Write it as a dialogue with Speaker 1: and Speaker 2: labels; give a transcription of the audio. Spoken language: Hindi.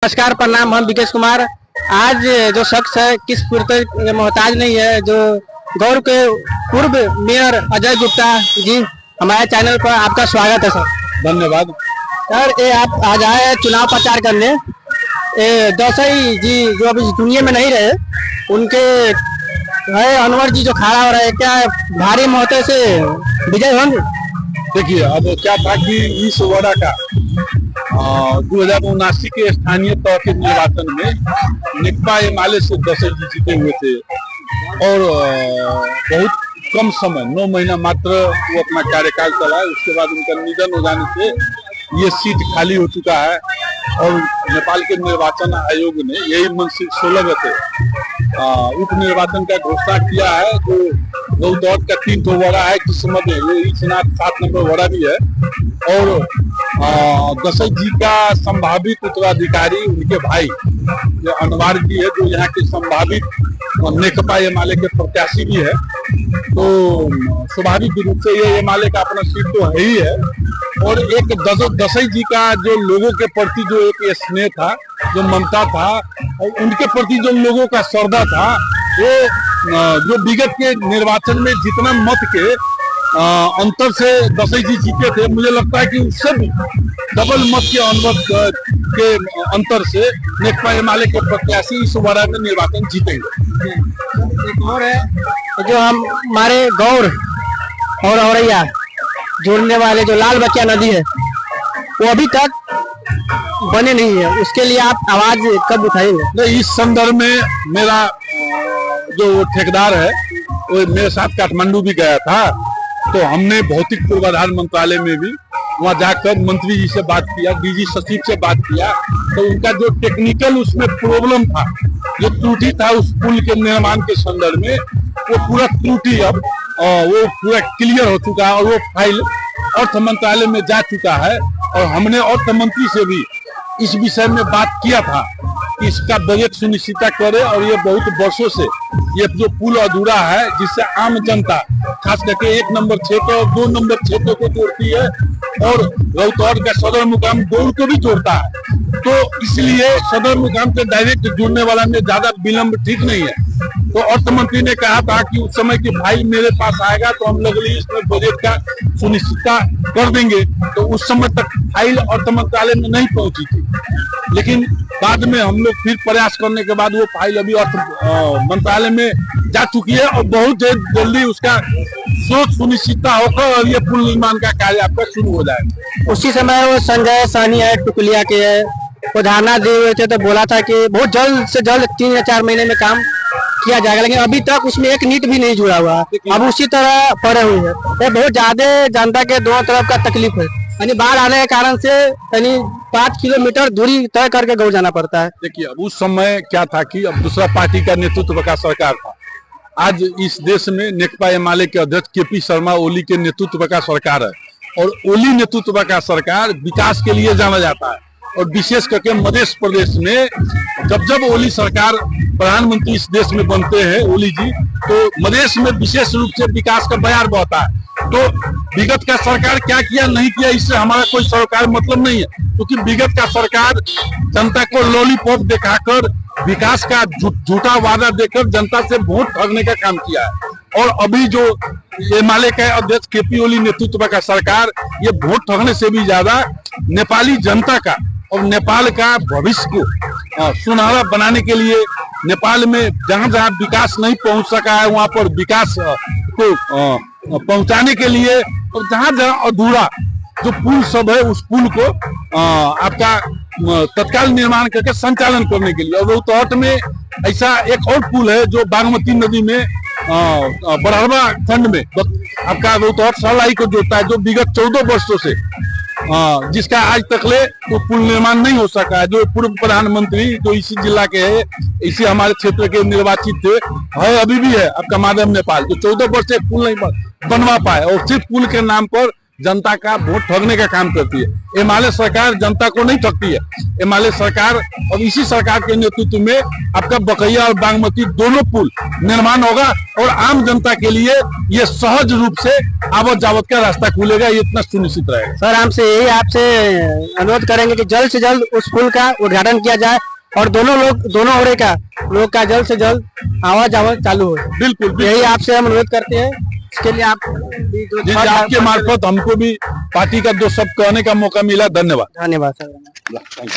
Speaker 1: नमस्कार, प्रणाम। हम विकेश कुमार। आज जो शख्स है किस पुरते मोहताज नहीं है, जो गौर के पूर्व मेयर अजय गुप्ता जी, हमारे चैनल पर आपका स्वागत है सर।
Speaker 2: धन्यवाद
Speaker 1: सर, ये आप आज आए हैं चुनाव प्रचार करने। दौसई जी जो अभी दुनिया में नहीं रहे, उनके है अनवर जी जो खड़ा हो रहे हैं, क्या भारी मोहते से विजय होंगे?
Speaker 2: देखिए, अब क्या था कि इस वार्ड का 2079 के स्थानीय तौर के निर्वाचन में निकपा एमाले से दौसई जी जीते हुए थे और बहुत कम समय 9 महीना मात्र वो अपना कार्यकाल चलाए। उसके बाद उनका निधन हो जाने से ये सीट खाली हो चुका है और नेपाल के निर्वाचन आयोग ने यही मंच 16 गते उप निर्वाचन का घोषणा किया है। जो गौदौड़ का 3 वाड़ा है, किस्मत है, ये ईशनाथ 7 नंबर वाड़ा भी है और दौसई जी का संभावित उत्तराधिकारी उनके भाई जो अनवर जी है, जो यहाँ के संभावित नेकपा एमाले के प्रत्याशी भी है। तो स्वाभाविक रूप से ये एमाले का अपना सीट तो है ही है और एक दौसई जी का जो लोगों के प्रति जो एक स्नेह था, जो ममता था और उनके प्रति जो लोगों का श्रद्धा था, वो जो विगत के निर्वाचन में जितना मत के अंतर से दौसई जी जीते थे, मुझे लगता है कि उससे भी डबल मत के अनवर के अंतर से नेकपा एमाले के प्रत्याशी इस वार्ड में निर्वाचन जीतेंगे।
Speaker 1: एक और है जो हमारे गौर और औरैया जोड़ने वाले जो लाल बकिया नदी है, वो अभी तक बने नहीं है। उसके लिए आप आवाज कब उठाएंगे?
Speaker 2: इस संदर्भ में मेरा जो ठेकेदार है वो मेरे साथ काठमांडू भी गया था, तो हमने भौतिक पूर्वाधार मंत्रालय में भी वहां जाकर मंत्री जी से बात किया, डीजी सचिव से बात किया। तो उनका जो टेक्निकल उसमें प्रॉब्लम था, जो त्रुटि था उस पुल के निर्माण के संदर्भ में, वो पूरा त्रुटि अब वो पूरा क्लियर हो चुका है और वो फाइल अर्थ मंत्रालय में जा चुका है। और हमने अर्थ मंत्री से भी इस विषय में बात किया था कि इसका बजट सुनिश्चित करे और ये बहुत वर्षों से ये जो पुल अधूरा है, जिससे आम जनता खास करके 1 नंबर क्षेत्र और 2 नंबर क्षेत्र को जोड़ती है और रौतहट का सदर मुकाम गौर को भी जोड़ता है। तो इसलिए सदर मुकाम से डायरेक्ट जुड़ने वाला में ज्यादा विलंब ठीक नहीं है। तो अर्थ मंत्री ने कहा था कि उस समय की फाइल मेरे पास आएगा तो हम लोग इसमें बजट का सुनिश्चितता कर देंगे। तो उस समय तक फाइल अर्थ मंत्रालय में नहीं पहुंची थी, लेकिन बाद में हम लोग फिर प्रयास करने के बाद वो फाइल अभी अर्थ मंत्रालय में जा चुकी है और बहुत जल्दी उसका स्रोत सुनिश्चितता होकर और ये पुल निर्माण का कार्य आपका शुरू हो जाएगा।
Speaker 1: उसी समय वो संजय सानी है टुकलिया के है, वो धारणा दिए हुए थे, तो बोला था कि बहुत जल्द से जल्द 3 या 4 महीने में काम किया जाएगा, लेकिन अभी तक उसमें एक नीट भी नहीं जुड़ा हुआ। अब उसी तरह पड़े हुए हैं। ये बहुत ज्यादा जनता के दोनों तरफ का तकलीफ है, यानी बाढ़ आने के कारण से यानी 5 किलोमीटर दूरी तय करके गौर जाना पड़ता है।
Speaker 2: देखिए, अब उस समय क्या था कि अब दूसरा पार्टी का नेतृत्व का सरकार था। आज इस देश में नेकपा एमाले के अध्यक्ष केपी शर्मा ओली के नेतृत्व का सरकार है और ओली नेतृत्व का सरकार विकास के लिए जाना जाता है। और विशेष करके मध्य प्रदेश में जब ओली सरकार प्रधानमंत्री इस देश में बनते हैं ओली जी, तो मध्य में विशेष रूप से विकास का बयार बहता है। तो विगत का सरकार क्या किया नहीं किया, इससे हमारा कोई सरकार मतलब नहीं है, क्योंकि विगत का सरकार जनता को लॉलीपॉप दिखाकर विकास का झूठा वादा देकर जनता से वोट ठगने का काम किया है। और अभी जो एमाले के अध्यक्ष केपी ओली नेतृत्व का सरकार, ये वोट ठगने से भी ज्यादा नेपाली जनता का और नेपाल का भविष्य को सुनहरा बनाने के लिए, नेपाल में जहां जहां विकास नहीं पहुंच सका है वहां पर विकास को पहुंचाने के लिए, और जहां जहां अधूरा जो पुल सब है उस पुल को आपका तत्काल निर्माण करके संचालन करने के लिए। और रौतहट में ऐसा एक और पुल है जो बागमती नदी में बड़हरवा खंड में आपका रौतहट सरलाई को जोड़ता है, जो विगत 14 वर्षों से जिसका आज तकले तो पुल निर्माण नहीं हो सका है। जो पूर्व प्रधानमंत्री जो इसी जिला के है, इसी हमारे क्षेत्र के निर्वाचित थे, है अभी भी है आपका माधव नेपाल, जो 14 वर्ष से पुल नहीं बनवा पाए और सिर्फ पुल के नाम पर जनता का वोट ठगने का काम करती है। एमएलए सरकार जनता को नहीं ठगती है। एमएलए सरकार और इसी सरकार के नेतृत्व में आपका बकैया और बागमती दोनों पुल निर्माण होगा और आम जनता के लिए ये सहज रूप से आवत जावत का रास्ता खुलेगा, ये इतना सुनिश्चित रहेगा।
Speaker 1: सर हमसे यही आपसे अनुरोध करेंगे कि जल्द से जल्द उस पुल का उद्घाटन किया जाए और दोनों ओरे का लोग का जल्द से जल्द आवाज चालू हो।
Speaker 2: बिल्कुल
Speaker 1: यही आपसे हम अनुरोध करते हैं। इसके लिए आप भी
Speaker 2: आपके मार्फत हमको भी पार्टी का दो शब्द कहने का मौका मिला। धन्यवाद।
Speaker 1: धन्यवाद सर।